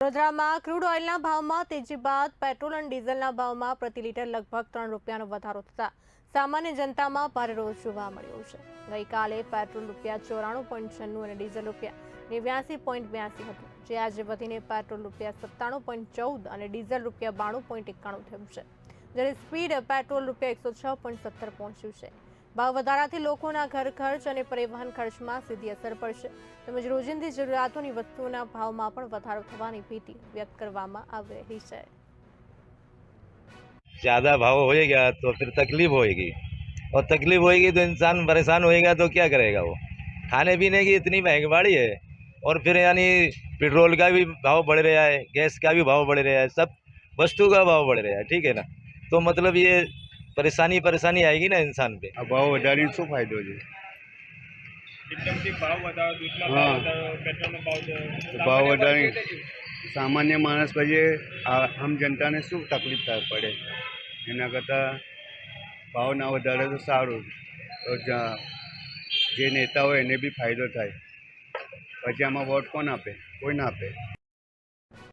વડોદરામાં ક્રૂડ ઓઇલના ભાવમાં તેજી બાદ પેટ્રોલ અને ડીઝલના ભાવમાં પ્રતિ લીટર લગભગ 3 રૂપિયાનો વધારો થતા સામાન્ય જનતામાં ભારે રોષ જોવા મળ્યો છે। ગઈકાલે પેટ્રોલ ₹94.96 અને ડીઝલ ₹89.82 હતું, જે આજે વધીને પેટ્રોલ ₹97.14 અને ડીઝલ ₹92.91 થયું છે, જ્યારે સ્પીડ પેટ્રોલ ₹106.17 પહોંચ્યું છે। ભાવ વધારાથી લોકોના ઘર ખર્ચ અને પરિવહન ખર્ચમાં સીધી અસર પડશે, તેમજ રોજિંદી જરૂરિયાતોની વસ્તુઓના ભાવમાં પણ વધારો થવાની ભીતિ વ્યક્ત કરવામાં આવી રહી છે। ज़्यादा भाव होएगा तो फिर तकलीफ होएगी, और तकलीफ होएगी तो इंसान परेशान होएगा तो क्या करेगा वो। खाने पीने की इतनी महंगाई है, और फिर यानी पेट्रोल का भी भाव बढ़ रहा है, गैस का भी भाव बढ़ रहा है, सब वस्तु का भाव बढ़ रहा है, ठीक है ना। तो मतलब ये परेशानी आएगी ना इंसान पे। આ ભાવ વધારીને શું ફાયદો છે? એકદમથી ભાવ વધારો, દૂધનો ભાવ વધારો, પેટ્રોલનો ભાવ વધારો, ભાવ વધારી સામાન્ય માણસ પછી આમ જનતાને શું તકલીફ થાય પડે, એના કરતાં ભાવ ના વધારે તો સારું, તો જે નેતા હોય એને બી ફાયદો થાય। પછી આમાં વોટ કોણ આપે? કોઈ ના આપે।